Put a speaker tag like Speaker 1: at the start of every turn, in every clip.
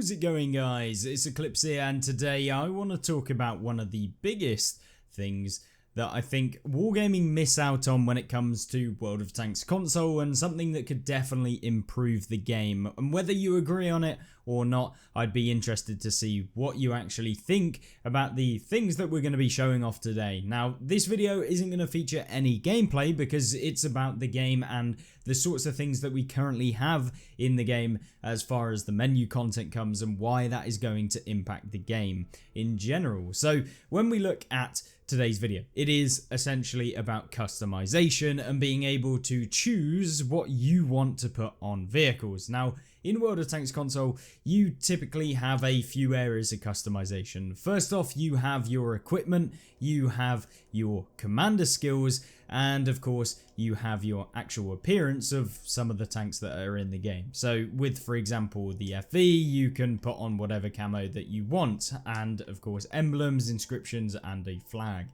Speaker 1: How's it going, guys? It's Eclipse here, and today I want to talk about one of the biggest things that I think Wargaming miss out on when it comes to World of Tanks console, and something that could definitely improve the game. And whether you agree on it or not, I'd be interested to see what you actually think about the things that we're going to be showing off today. Now, this video isn't going to feature any gameplay because it's about the game and the sorts of things that we currently have in the game as far as the menu content comes and why that is going to impact the game in general. So when we look at today's video, it is essentially about customization and being able to choose what you want to put on vehicles. Now, in World of Tanks console, you typically have a few areas of customization. First off, you have your equipment, you have your commander skills, and of course, you have your actual appearance of some of the tanks that are in the game. So with, for example, the FV, you can put on whatever camo that you want, and of course, emblems, inscriptions, and a flag.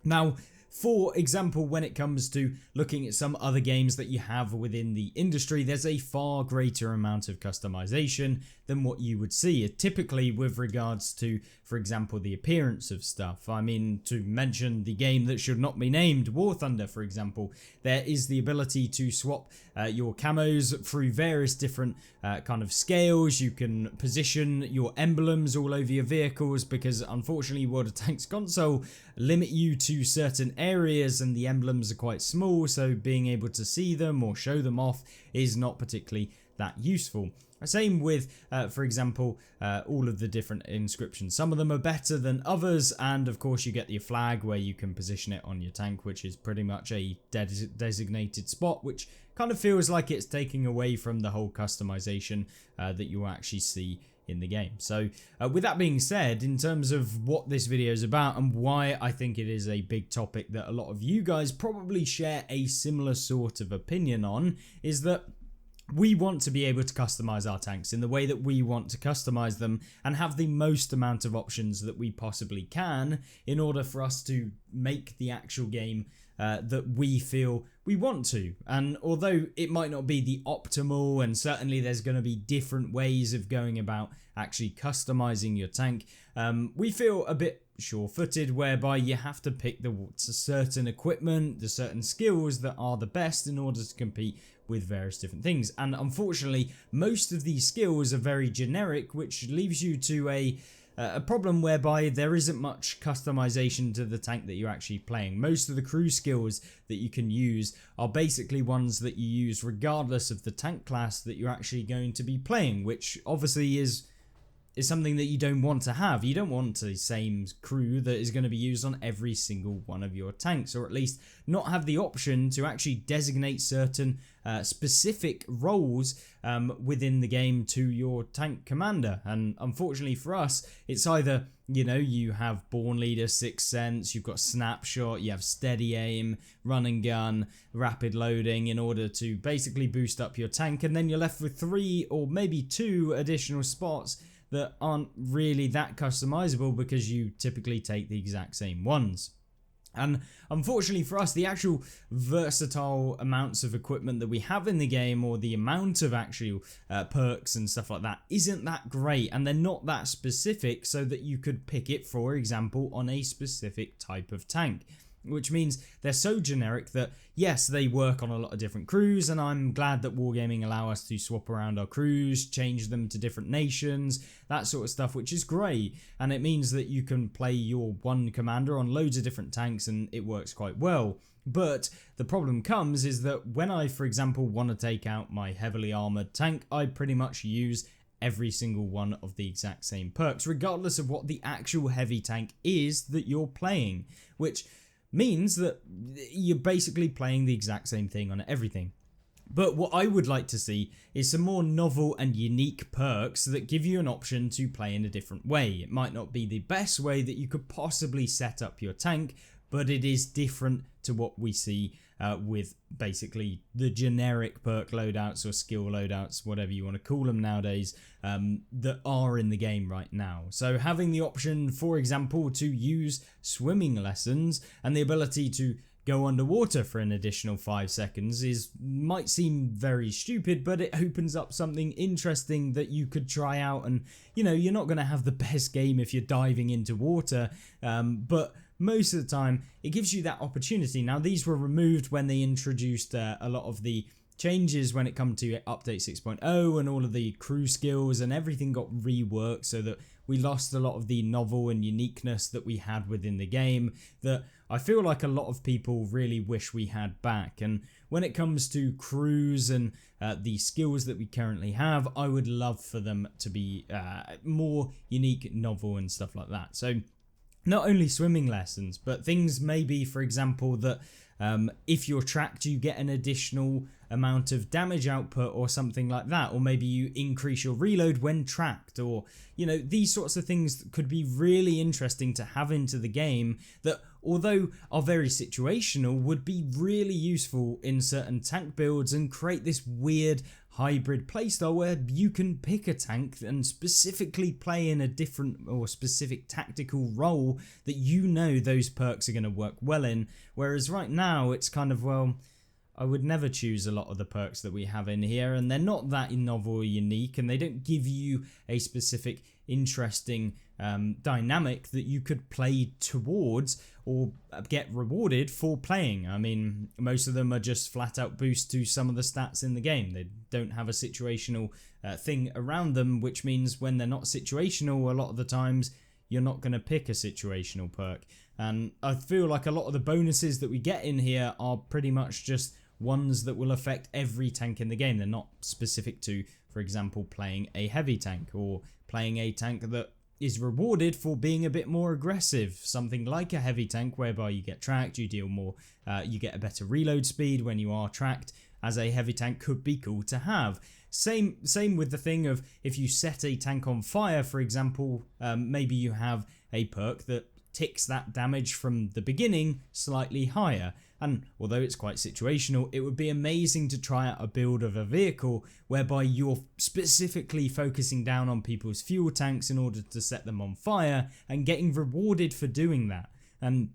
Speaker 1: Now, for example, when it comes to looking at some other games that you have within the industry, there's a far greater amount of customization than what you would see, typically with regards to, for example, the appearance of stuff. I mean, to mention the game that should not be named, War Thunder, for example, there is the ability to swap your camos through various different kind of scales. You can position your emblems all over your vehicles because, unfortunately, World of Tanks console limit you to certain areas and the emblems are quite small, so being able to see them or show them off is not particularly that useful. Same with, for example, all of the different inscriptions. Some of them are better than others, and of course you get your flag where you can position it on your tank, which is pretty much a designated spot, which kind of feels like it's taking away from the whole customization that you actually see in the game. So with that being said, in terms of what this video is about and why I think it is a big topic that a lot of you guys probably share a similar sort of opinion on, is that we want to be able to customize our tanks in the way that we want to customize them and have the most amount of options that we possibly can in order for us to make the actual game that we feel we want to. And although it might not be the optimal, and certainly there's going to be different ways of going about actually customizing your tank, we feel a bit sure-footed whereby you have to pick the certain equipment, the certain skills that are the best in order to compete with various different things. And unfortunately, most of these skills are very generic, which leaves you to a problem whereby there isn't much customization to the tank that you're actually playing. Most of the crew skills that you can use are basically ones that you use regardless of the tank class that you're actually going to be playing, which obviously is something that you don't want to have. You don't want the same crew that is going to be used on every single one of your tanks, or at least not have the option to actually designate certain specific roles within the game to your tank commander. And unfortunately for us, it's either, you know, you have Born Leader, Sixth Sense, you've got Snapshot, you have Steady Aim, Run and Gun, Rapid Loading in order to basically boost up your tank, and then you're left with 3 or maybe 2 additional spots that aren't really that customizable because you typically take the exact same ones. And unfortunately for us, the actual versatile amounts of equipment that we have in the game, or the amount of actual perks and stuff like that, isn't that great, and they're not that specific so that you could pick it, for example, on a specific type of tank. Which means they're so generic that, yes, they work on a lot of different crews, and I'm glad that Wargaming allow us to swap around our crews, change them to different nations, that sort of stuff, which is great. And it means that you can play your one commander on loads of different tanks, and it works quite well. But the problem comes is that when I, for example, want to take out my heavily armored tank, I pretty much use every single one of the exact same perks, regardless of what the actual heavy tank is that you're playing, which means that you're basically playing the exact same thing on everything. But what I would like to see is some more novel and unique perks that give you an option to play in a different way. It might not be the best way that you could possibly set up your tank, but it is different to what we see with basically the generic perk loadouts or skill loadouts, whatever you want to call them nowadays, that are in the game right now. So having the option, for example, to use swimming lessons and the ability to go underwater for an additional 5 seconds might seem very stupid, but it opens up something interesting that you could try out. And you're not going to have the best game if you're diving into water, but most of the time it gives you that opportunity. Now, these were removed when they introduced a lot of the changes when it comes to update 6.0, and all of the crew skills and everything got reworked so that we lost a lot of the novel and uniqueness that we had within the game that I feel like a lot of people really wish we had back. And when it comes to crews and the skills that we currently have, I would love for them to be more unique, novel and stuff like that. So not only swimming lessons, but things maybe, for example, that if you're tracked, you get an additional amount of damage output or something like that, or maybe you increase your reload when tracked, or these sorts of things could be really interesting to have into the game that, although are very situational, would be really useful in certain tank builds and create this weird hybrid playstyle where you can pick a tank and specifically play in a different or specific tactical role that those perks are going to work well in. Whereas right now it's kind of, well, I would never choose a lot of the perks that we have in here, and they're not that novel or unique, and they don't give you a specific interesting dynamic that you could play towards or get rewarded for playing. I mean, most of them are just flat out boost to some of the stats in the game. They don't have a situational thing around them, which means when they're not situational, a lot of the times you're not going to pick a situational perk. And I feel like a lot of the bonuses that we get in here are pretty much just ones that will affect every tank in the game. They're not specific to, for example, playing a heavy tank or playing a tank that is rewarded for being a bit more aggressive. Something like a heavy tank whereby you get tracked, you deal more, you get a better reload speed when you are tracked, as a heavy tank could be cool to have. Same with the thing of if you set a tank on fire, for example, maybe you have a perk that ticks that damage from the beginning slightly higher. And although it's quite situational, it would be amazing to try out a build of a vehicle whereby you're specifically focusing down on people's fuel tanks in order to set them on fire and getting rewarded for doing that. And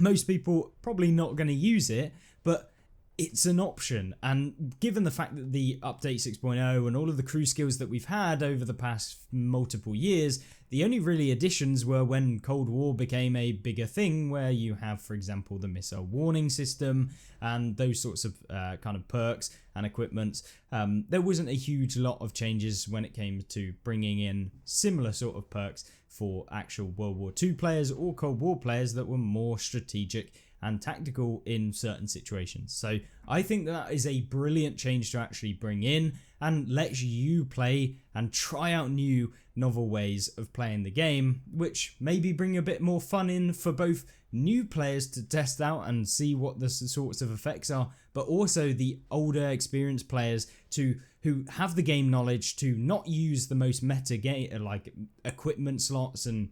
Speaker 1: most people probably not going to use it, but it's an option. And given the fact that the update 6.0 and all of the crew skills that we've had over the past multiple years, the only really additions were when Cold War became a bigger thing, where you have, for example, the missile warning system and those sorts of kind of perks and equipments. There wasn't a huge lot of changes when it came to bringing in similar sort of perks for actual World War II players or Cold War players that were more strategic and tactical in certain situations. So I think that is a brilliant change to actually bring in and lets you play and try out new novel ways of playing the game, which maybe bring a bit more fun in for both new players to test out and see what the sorts of effects are, but also the older experienced players who have the game knowledge to not use the most meta game like equipment slots and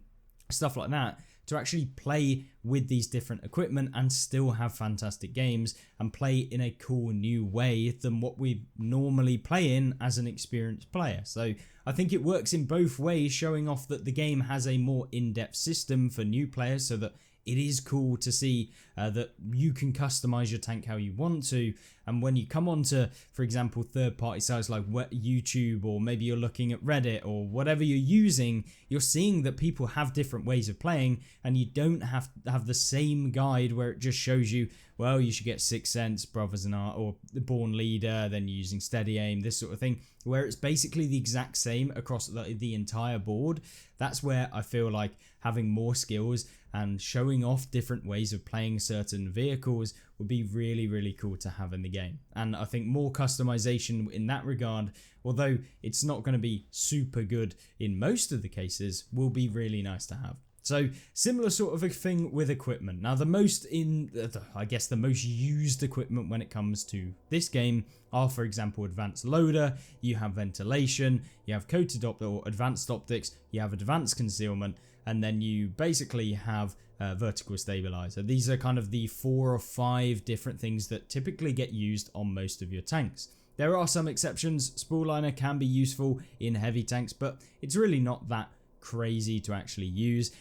Speaker 1: stuff like that, to actually play with these different equipment and still have fantastic games and play in a cool new way than what we normally play in as an experienced player. So I think it works in both ways, showing off that the game has a more in-depth system for new players, so that it is cool to see that you can customize your tank how you want to. And when you come onto, for example, third-party sites like YouTube, or maybe you're looking at Reddit or whatever you're using, you're seeing that people have different ways of playing, and you don't have to have the same guide where it just shows you, well, you should get Sixth Sense, Brothers in Art, or the Born Leader, then you're using Steady Aim, this sort of thing, where it's basically the exact same across the entire board. That's where I feel like having more skills and showing off different ways of playing certain vehicles would be really, really cool to have in the game. And I think more customization in that regard, although it's not going to be super good in most of the cases, will be really nice to have. So similar sort of a thing with equipment. Now the most used equipment when it comes to this game are, for example, advanced loader, you have ventilation, you have coated or advanced optics, you have advanced concealment, and then you basically have vertical stabilizer. These are kind of the 4 or 5 different things that typically get used on most of your tanks. There are some exceptions. Spool liner can be useful in heavy tanks, but it's really not that crazy to actually use.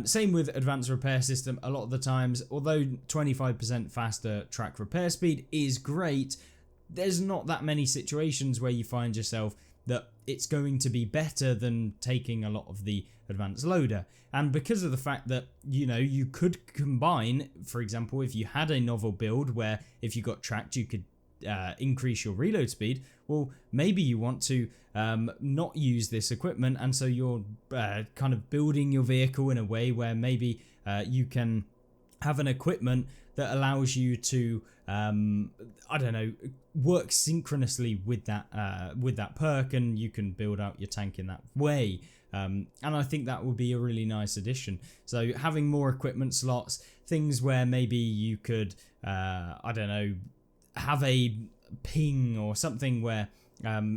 Speaker 1: Same with advanced repair system. A lot of the times, although 25% faster track repair speed is great, there's not that many situations where you find yourself that it's going to be better than taking a lot of the advanced loader. And because of the fact that, you know, you could combine, for example, if you had a novel build where if you got tracked you could increase your reload speed, well, maybe you want to not use this equipment, and so you're kind of building your vehicle in a way where maybe you can have an equipment that allows you to I don't know, work synchronously with that perk, and you can build out your tank in that way. And I think that would be a really nice addition. So having more equipment slots, things where maybe you could I don't know, have a ping or something where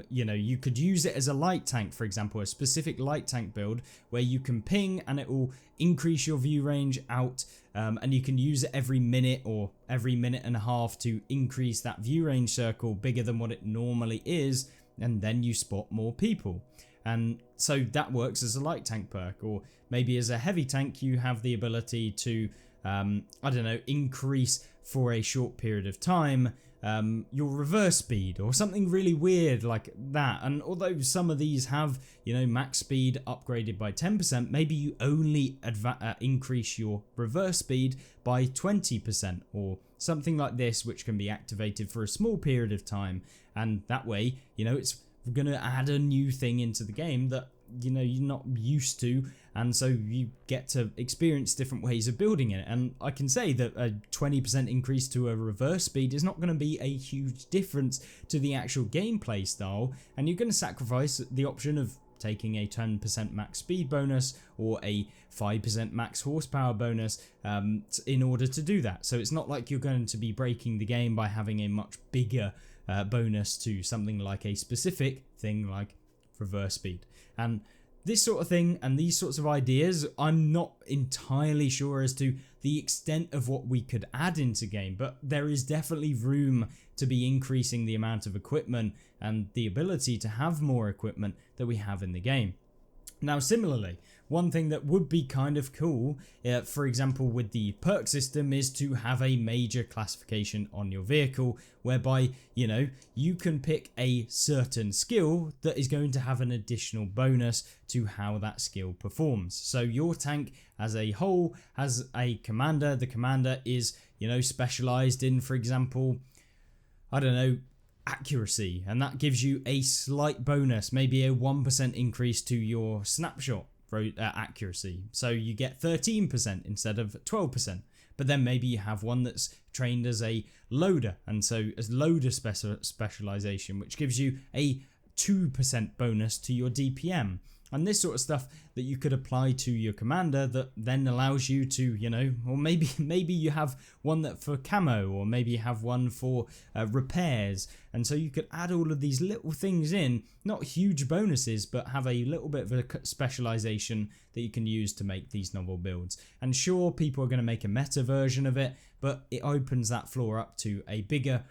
Speaker 1: you know, you could use it as a light tank, for example, a specific light tank build where you can ping and it will increase your view range out, and you can use it every minute or every minute and a half to increase that view range circle bigger than what it normally is, and then you spot more people. And so that works as a light tank perk. Or maybe as a heavy tank you have the ability to I don't know, increase for a short period of time your reverse speed or something really weird like that. And although some of these have, you know, max speed upgraded by 10%, maybe you only increase your reverse speed by 20% or something like this, which can be activated for a small period of time. And that way, you know, it's going to add a new thing into the game that, you know, you're not used to, and so you get to experience different ways of building it. And I can say that a 20% increase to a reverse speed is not going to be a huge difference to the actual gameplay style, and you're going to sacrifice the option of taking a 10% max speed bonus or a 5% max horsepower bonus in order to do that. So it's not like you're going to be breaking the game by having a much bigger bonus to something like a specific thing like reverse speed. And this sort of thing and these sorts of ideas, I'm not entirely sure as to the extent of what we could add into game, but there is definitely room to be increasing the amount of equipment and the ability to have more equipment that we have in the game. Now, similarly, one thing that would be kind of cool, for example, with the perk system, is to have a major classification on your vehicle whereby, you know, you can pick a certain skill that is going to have an additional bonus to how that skill performs. So your tank as a whole has a commander. The commander is, you know, specialized in, for example, I don't know, accuracy, and that gives you a slight bonus, maybe a 1% increase to your snapshot accuracy, so you get 13% instead of 12%. But then maybe you have one that's trained as a loader, and so as loader specialization, which gives you a 2% bonus to your DPM. And this sort of stuff that you could apply to your commander that then allows you to, you know, or maybe you have one that for camo, or maybe you have one for repairs. And so you could add all of these little things in, not huge bonuses, but have a little bit of a specialization that you can use to make these novel builds. And sure, people are going to make a meta version of it, but it opens that floor up to a bigger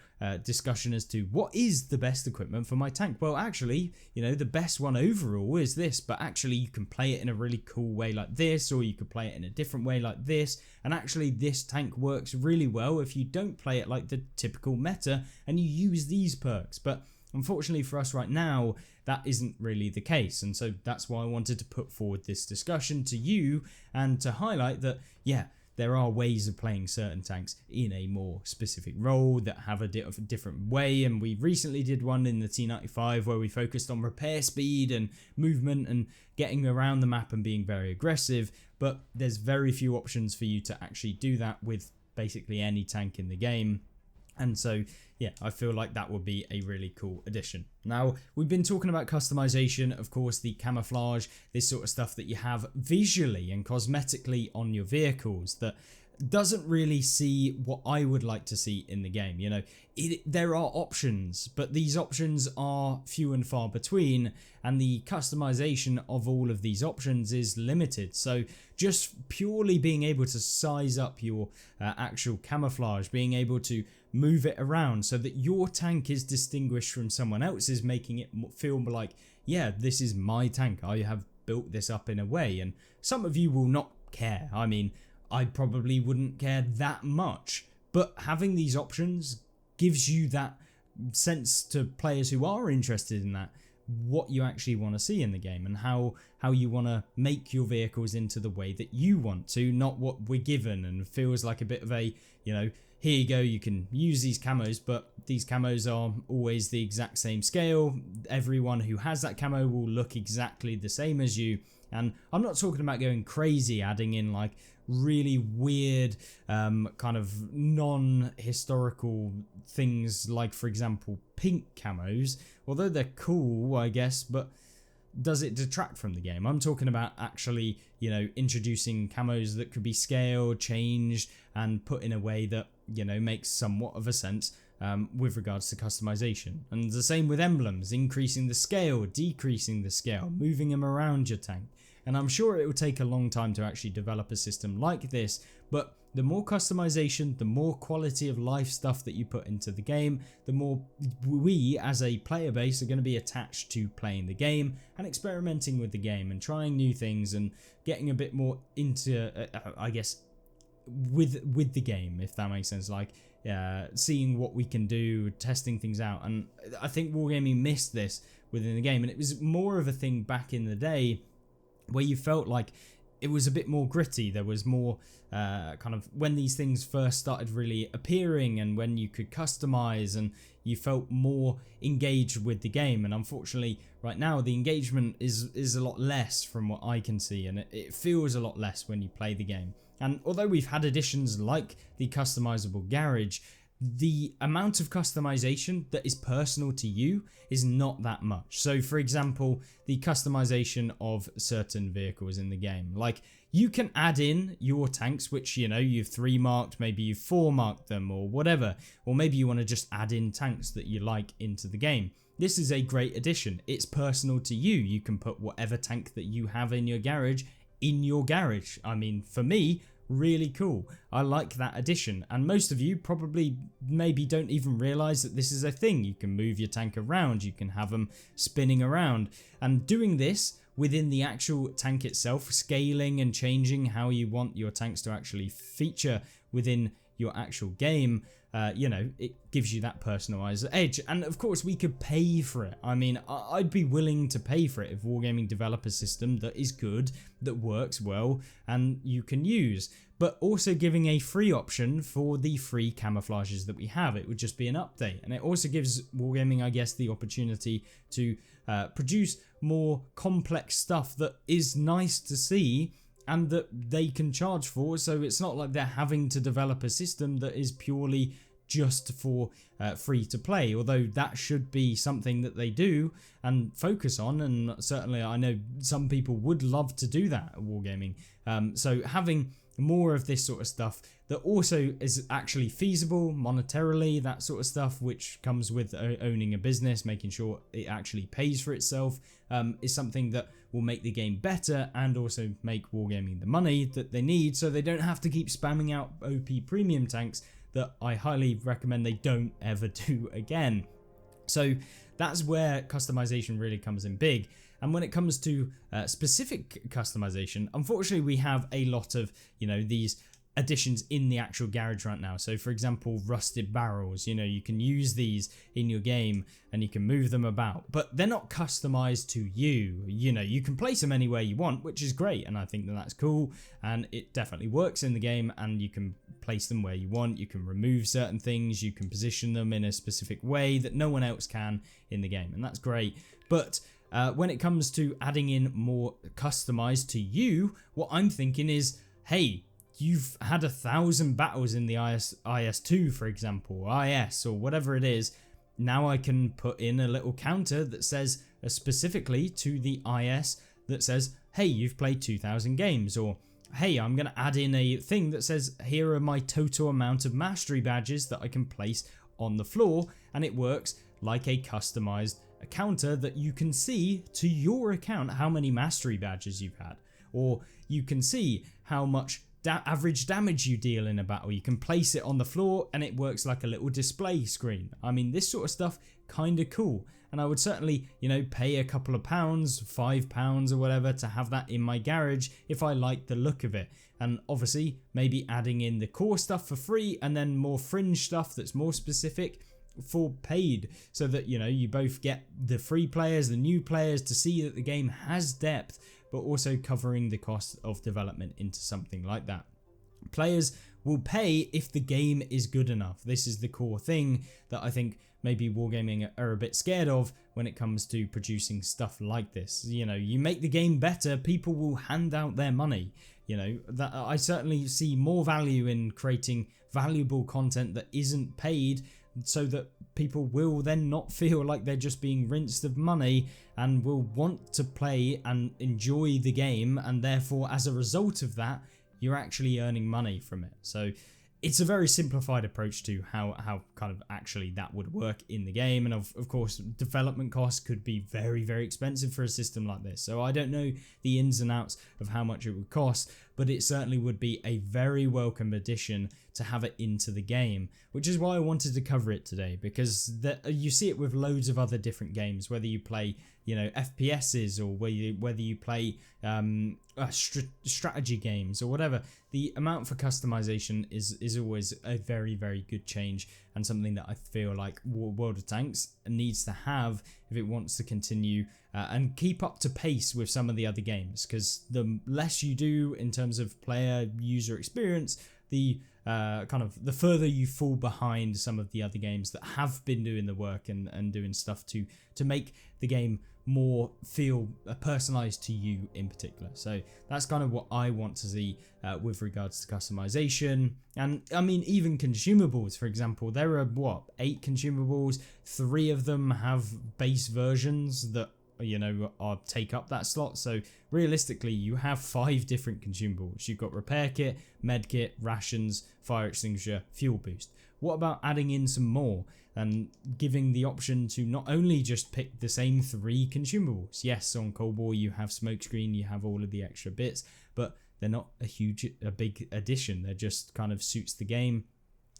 Speaker 1: discussion as to what is the best equipment for my tank. Well, actually, you know, the best one overall is this, but actually you can play it in a really cool way like this, or you could play it in a different way like this. And actually this tank works really well if you don't play it like the typical meta and you use these perks. But unfortunately for us right now, that isn't really the case. And so that's why I wanted to put forward this discussion to you and to highlight that, yeah, there are ways of playing certain tanks in a more specific role that have a different way. And we recently did one in the T95 where we focused on repair speed and movement and getting around the map and being very aggressive. But there's very few options for you to actually do that with basically any tank in the game. And so, yeah, I feel like that would be a really cool addition. Now, we've been talking about customization, of course, the camouflage, this sort of stuff that you have visually and cosmetically on your vehicles that doesn't really see what I would like to see in the game. You know, there are options, but these options are few and far between, and the customization of all of these options is limited. So just purely being able to size up your actual camouflage, being able to move it around so that your tank is distinguished from someone else's, making it feel like, yeah, this is my tank. I have built this up in a way, and some of you will not care. I mean, I probably wouldn't care that much, but having these options gives you that sense to players who are interested in that, what you actually want to see in the game and how you want to make your vehicles into the way that you want to, not what we're given. And feels like a bit of a, here you go, you can use these camos, but these camos are always the exact same scale. Everyone who has that camo will look exactly the same as you. And I'm not talking about going crazy, adding in like really weird kind of non-historical things, like for example pink camos, although they're cool I guess, but does it detract from the game? I'm talking about actually introducing camos that could be scaled, changed and put in a way that makes somewhat of a sense with regards to customization. And the same with emblems, increasing the scale, decreasing the scale, moving them around your tank. And I'm sure it will take a long time to actually develop a system like this, but the more customization, the more quality of life stuff that you put into the game, the more we as a player base are going to be attached to playing the game and experimenting with the game and trying new things and getting a bit more into, I guess, with the game, if that makes sense, like seeing what we can do, testing things out. And I think Wargaming missed this within the game, and it was more of a thing back in the day where you felt like it was a bit more gritty. There was more kind of when these things first started really appearing and when you could customize and you felt more engaged with the game. And unfortunately right now the engagement is a lot less from what I can see, and it feels a lot less when you play the game. And although we've had additions like the customizable garage, the amount of customization that is personal to you is not that much. So for example, the customization of certain vehicles in the game, like you can add in your tanks, which you've 3 marked, maybe you've 4 marked them or whatever, or maybe you want to just add in tanks that you like into the game. This is a great addition. It's personal to you. You can put whatever tank that you have in your garage in your garage. I mean, for me, really cool. I like that addition, and most of you probably maybe don't even realize that this is a thing. You can move your tank around, you can have them spinning around, and doing this within the actual tank itself, scaling and changing how you want your tanks to actually feature within your actual game, it gives you that personalized edge. And of course we could pay for it. I mean, I'd be willing to pay for it if Wargaming develop a system that is good, that works well and you can use, but also giving a free option for the free camouflages that we have. It would just be an update, and it also gives Wargaming, I guess, the opportunity to produce more complex stuff that is nice to see and that they can charge for. So it's not like they're having to develop a system that is purely just for free to play, although that should be something that they do and focus on, and certainly I know some people would love to do that at Wargaming. So having more of this sort of stuff that also is actually feasible monetarily, that sort of stuff, which comes with owning a business, making sure it actually pays for itself, is something that will make the game better and also make Wargaming the money that they need, so they don't have to keep spamming out OP premium tanks that I highly recommend they don't ever do again. So that's where customization really comes in big. And when it comes to specific customization, unfortunately we have a lot of these additions in the actual garage right now. So for example, rusted barrels, you can use these in your game and you can move them about, but they're not customized to you. You can place them anywhere you want, which is great, and I think that that's cool, and it definitely works in the game, and you can place them where you want. You can remove certain things, you can position them in a specific way that no one else can in the game, and that's great. But when it comes to adding in more customized to you, what I'm thinking is, hey, you've had 1,000 battles in the IS2, for example, IS or whatever it is. Now I can put in a little counter that says specifically to the IS that says, hey, you've played 2,000 games, or hey, I'm going to add in a thing that says, here are my total amount of mastery badges that I can place on the floor, and it works like a customized counter that you can see to your account how many mastery badges you've had, or you can see how much average damage you deal in a battle. You can place it on the floor and it works like a little display screen. I mean, this sort of stuff kind of cool, and I would certainly, you know, pay a couple of pounds, £5 or whatever, to have that in my garage if I like the look of it. And obviously maybe adding in the core stuff for free and then more fringe stuff that's more specific for paid, so that, you know, you both get the free players, the new players, to see that the game has depth, but also covering the cost of development into something like that. Players will pay if the game is good enough. This is the core thing that I think maybe Wargaming are a bit scared of when it comes to producing stuff like this. You know, you make the game better, people will hand out their money. You know, that I certainly see more value in creating valuable content that isn't paid, so that people will then not feel like they're just being rinsed of money and will want to play and enjoy the game, and therefore as a result of that you're actually earning money from it. So it's a very simplified approach to how kind of actually that would work in the game. And of course, development costs could be very, very expensive for a system like this. So I don't know the ins and outs of how much it would cost, but it certainly would be a very welcome addition to have it into the game, which is why I wanted to cover it today, because you see it with loads of other different games, whether you play, you know, FPSs or whether you play strategy games or whatever. The amount for customization is always a very, very good change, and something that I feel like World of Tanks needs to have if it wants to continue and keep up to pace with some of the other games, because the less you do in terms of player user experience, the kind of the further you fall behind some of the other games that have been doing the work and doing stuff to make the game more feel personalized to you in particular. So that's kind of what I want to see with regards to customization. And I mean, even consumables, for example, there are 8 consumables, 3 of them have base versions that, you know, take up that slot. So realistically, you have 5 different consumables. You've got repair kit, med kit, rations, fire extinguisher, fuel boost. What about adding in some more and giving the option to not only just pick the same 3 consumables? Yes, on Cold War you have smokescreen, you have all of the extra bits, but they're not a big addition. They're just kind of suits the game,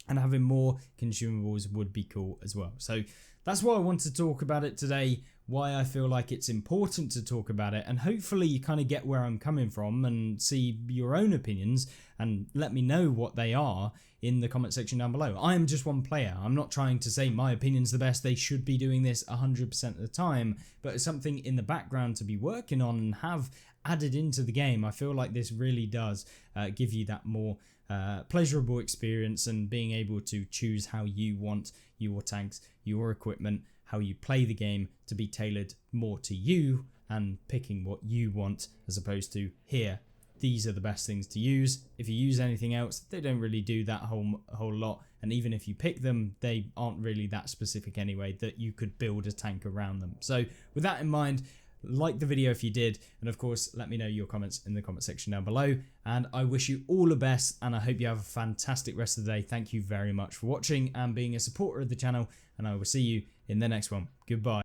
Speaker 1: and having more consumables would be cool as well. So that's why I want to talk about it today, why I feel like it's important to talk about it, and hopefully you kind of get where I'm coming from and see your own opinions and let me know what they are in the comment section down below. I am just one player. I'm not trying to say my opinion's the best, they should be doing this 100% of the time, but it's something in the background to be working on and have added into the game. I feel like this really does give you that more pleasurable experience, and being able to choose how you want your tanks, your equipment, how you play the game to be tailored more to you, and picking what you want as opposed to, here, these are the best things to use. If you use anything else, they don't really do that whole lot, and even if you pick them, they aren't really that specific anyway that you could build a tank around them. So with that in mind, like the video if you did, and of course let me know your comments in the comment section down below, and I wish you all the best, and I hope you have a fantastic rest of the day. Thank you very much for watching and being a supporter of the channel, and I will see you in the next one. Goodbye.